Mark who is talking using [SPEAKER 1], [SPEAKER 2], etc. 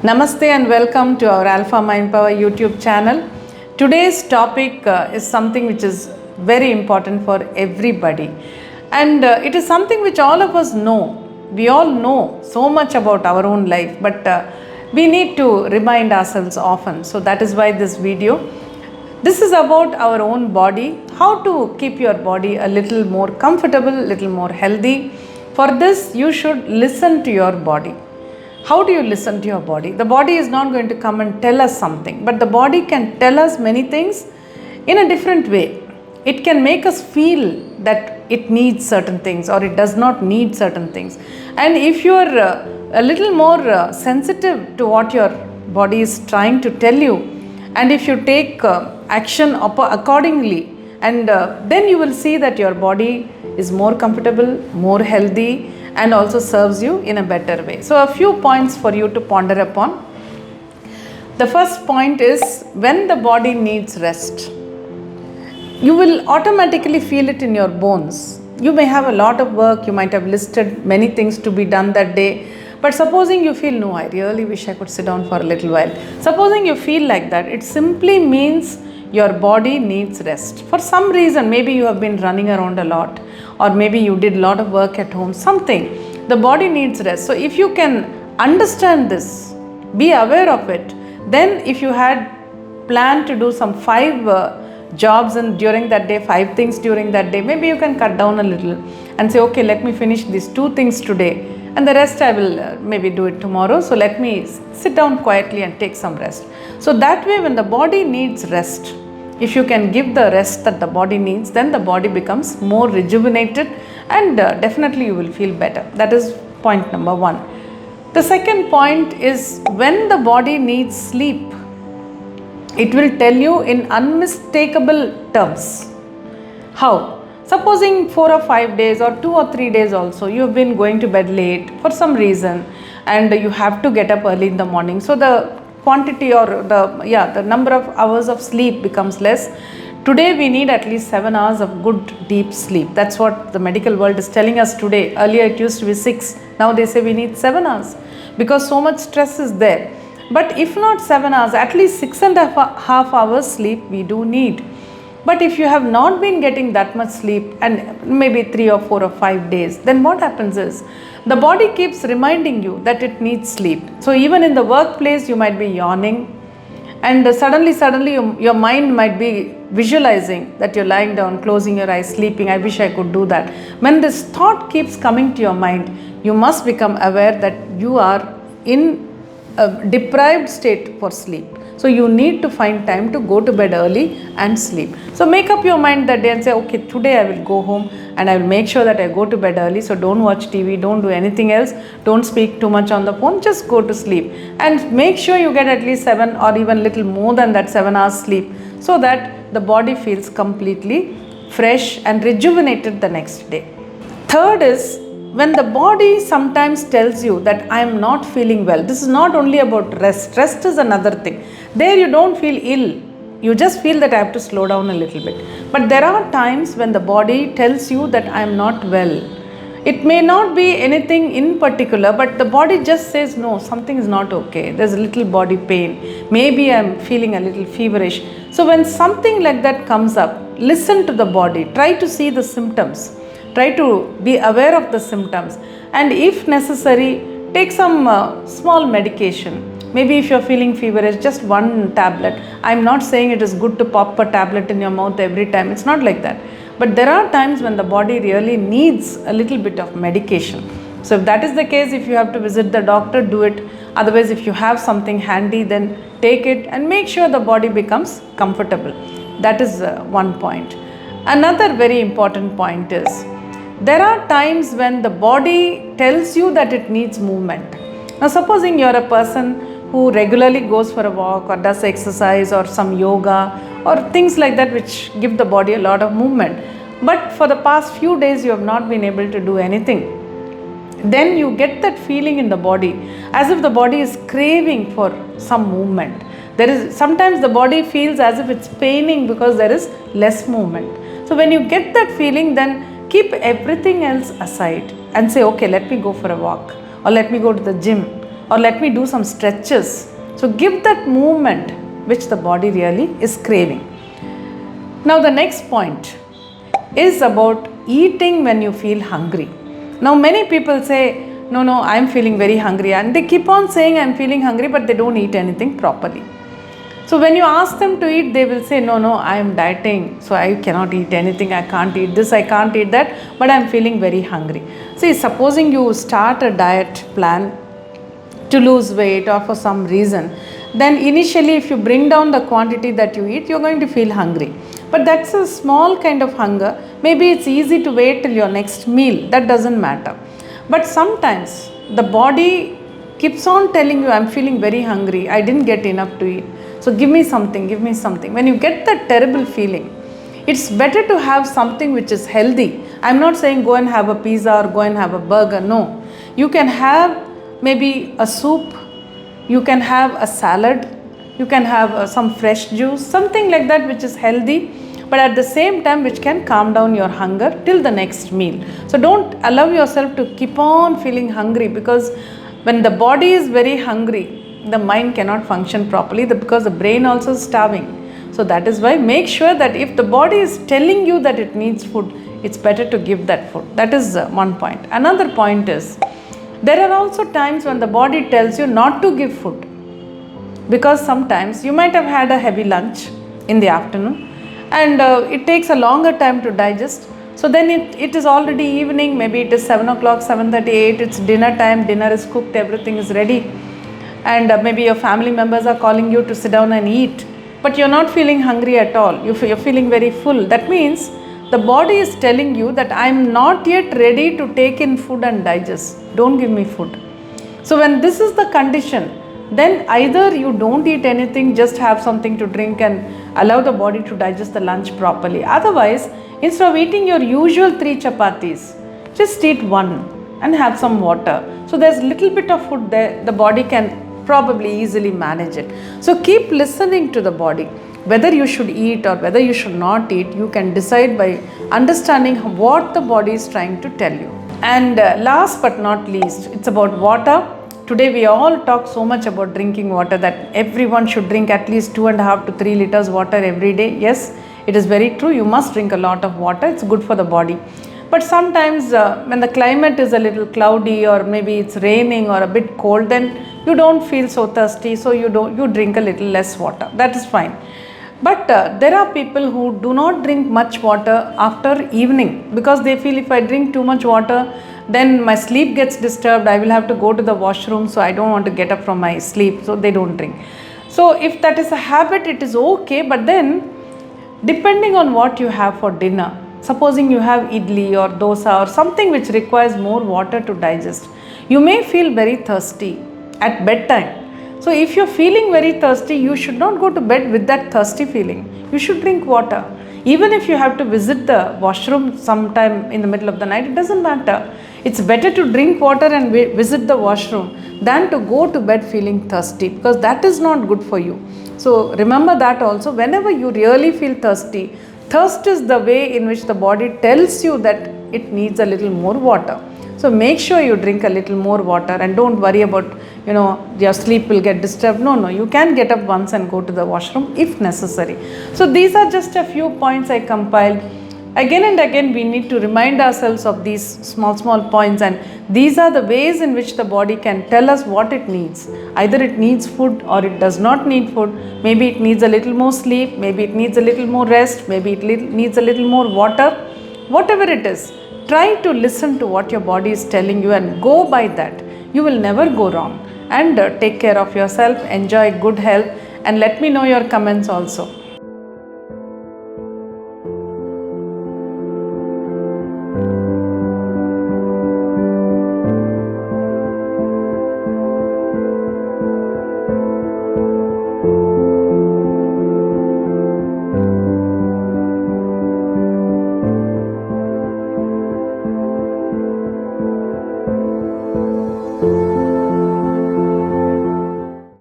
[SPEAKER 1] Namaste and welcome to our Alpha Mind Power YouTube channel. Today's topic is something which is very important for everybody, and it is something which all of us know. We all know so much about our own life, but we need to remind ourselves often. So that is why this video. This is about our own body, how to keep your body a little more comfortable, little more healthy. For this, you should listen to your body. How do you listen to your body? The body is not going to come and tell us something, but the body can tell us many things in a different way. It can make us feel that it needs certain things or it does not need certain things. And if you are a little more sensitive to what your body is trying to tell you, and if you take action accordingly, and then you will see that your body is more comfortable, more healthy, and also serves you in a better way. So a few points for you to ponder upon. The first point is, when the body needs rest, you will automatically feel it in your bones. You may have a lot of work, you might have listed many things to be done that day, but supposing you feel, no, I really wish I could sit down for a little while. Supposing you feel like that, it simply means your body needs rest. For some reason, maybe you have been running around a lot, or maybe you did a lot of work at home, something. The body needs rest. So if you can understand this, be aware of it, then if you had planned to do some 5 jobs and during that day, 5 things during that day, maybe you can cut down a little and say, okay, let me finish these 2 things today, and the rest I will maybe do it tomorrow. So let me sit down quietly and take some rest. So that way, when the body needs rest, if you can give the rest that the body needs, then the body becomes more rejuvenated, and definitely you will feel better. That is point number 1. The second point is, when the body needs sleep, it will tell you in unmistakable terms. How? Supposing 4 or 5 days or 2 or 3 days also, you have been going to bed late for some reason, and you have to get up early in the morning. So the quantity or the number of hours of sleep becomes less. Today we need at least 7 hours of good deep sleep. That's what the medical world is telling us today. Earlier it used to be 6. Now they say we need 7 hours because so much stress is there. But if not 7 hours, at least 6.5 hours sleep we do need. But if you have not been getting that much sleep, and maybe 3 or 4 or 5 days, then what happens is, the body keeps reminding you that it needs sleep. So even in the workplace, you might be yawning, and suddenly your mind might be visualizing that you're lying down, closing your eyes, sleeping. I wish I could do that. When this thought keeps coming to your mind, you must become aware that you are in a deprived state for sleep. So you need to find time to go to bed early and sleep. So make up your mind that day and say, okay, today I will go home and I will make sure that I go to bed early. So don't watch TV, don't do anything else, don't speak too much on the phone, just go to sleep. And make sure you get at least 7 or even little more than that 7 hours sleep, so that the body feels completely fresh and rejuvenated the next day. Third is, when the body sometimes tells you that I am not feeling well, this is not only about rest. Rest is another thing. There you don't feel ill. You just feel that I have to slow down a little bit. But there are times when the body tells you that I am not well. It may not be anything in particular, but the body just says, no, something is not okay. There's a little body pain. Maybe I'm feeling a little feverish. So when something like that comes up, listen to the body. Try to see the symptoms. Try to be aware of the symptoms, and if necessary, take some small medication. Maybe if you're feeling feverish, just 1 tablet. I'm not saying it is good to pop a tablet in your mouth every time. It's not like that. But there are times when the body really needs a little bit of medication. So if that is the case, if you have to visit the doctor, do it. Otherwise, if you have something handy, then take it and make sure the body becomes comfortable. That is one point. Another very important point is, there are times when the body tells you that it needs movement. Now supposing you are a person who regularly goes for a walk or does exercise or some yoga or things like that which give the body a lot of movement, but for the past few days you have not been able to do anything, then you get that feeling in the body as if the body is craving for some movement. Sometimes the body feels as if it's paining because there is less movement. So when you get that feeling, then keep everything else aside and say, okay, let me go for a walk, or let me go to the gym, or let me do some stretches. So give that movement which the body really is craving. Now the next point is about eating when you feel hungry. Now many people say, no, I'm feeling very hungry, and they keep on saying I'm feeling hungry, but they don't eat anything properly. So when you ask them to eat, they will say, no, I am dieting, so I cannot eat anything, I can't eat this, I can't eat that, but I'm feeling very hungry. See, supposing you start a diet plan to lose weight or for some reason, then initially if you bring down the quantity that you eat, you're going to feel hungry. But that's a small kind of hunger. Maybe it's easy to wait till your next meal, that doesn't matter. But sometimes the body keeps on telling you, I'm feeling very hungry, I didn't get enough to eat, so give me something, give me something. When you get that terrible feeling, it's better to have something which is healthy. I'm not saying go and have a pizza or go and have a burger, no. You can have maybe a soup, you can have a salad, you can have some fresh juice, something like that which is healthy, but at the same time which can calm down your hunger till the next meal. So don't allow yourself to keep on feeling hungry, because when the body is very hungry, the mind cannot function properly because the brain also is starving. So that is why make sure that if the body is telling you that it needs food, it's better to give that food. That is one point. Another point is, there are also times when the body tells you not to give food, because sometimes you might have had a heavy lunch in the afternoon and it takes a longer time to digest. So then it is already evening, maybe it is 7 o'clock, 7:38, it's dinner time, dinner is cooked, everything is ready, and maybe your family members are calling you to sit down and eat, but you're not feeling hungry at all, you're feeling very full. That means the body is telling you that I'm not yet ready to take in food and digest, don't give me food. So when this is the condition, then either you don't eat anything, just have something to drink and allow the body to digest the lunch properly. Otherwise, instead of eating your usual 3 chapatis, just eat 1 and have some water. So there's little bit of food there, the body can probably easily manage it. So keep listening to the body. Whether you should eat or whether you should not eat, you can decide by understanding what the body is trying to tell you. And last but not least, it's about water. Today we all talk so much about drinking water, that everyone should drink at least 2.5 to 3 liters water every day. Yes, it is very true. You must drink a lot of water. It's good for the body. But sometimes when the climate is a little cloudy, or maybe it's raining or a bit cold, then you don't feel so thirsty, so you drink a little less water. That is fine. But there are people who do not drink much water after evening, because they feel if I drink too much water, then my sleep gets disturbed, I will have to go to the washroom, so I don't want to get up from my sleep, so they don't drink. So if that is a habit, it is okay, but then depending on what you have for dinner, supposing you have idli or dosa or something which requires more water to digest, you may feel very thirsty at bedtime. So if you're feeling very thirsty, you should not go to bed with that thirsty feeling. You should drink water. Even if you have to visit the washroom sometime in the middle of the night, it doesn't matter. It's better to drink water and visit the washroom than to go to bed feeling thirsty, because that is not good for you. So remember that also, whenever you really feel thirsty, thirst is the way in which the body tells you that it needs a little more water. So make sure you drink a little more water, and don't worry about, your sleep will get disturbed. No, you can get up once and go to the washroom if necessary. So these are just a few points I compiled. Again and again we need to remind ourselves of these small points, and these are the ways in which the body can tell us what it needs. Either it needs food or it does not need food. Maybe it needs a little more sleep, maybe it needs a little more rest, maybe it needs a little more water. Whatever it is, try to listen to what your body is telling you and go by that. You will never go wrong. And take care of yourself, enjoy good health, and let me know your comments also.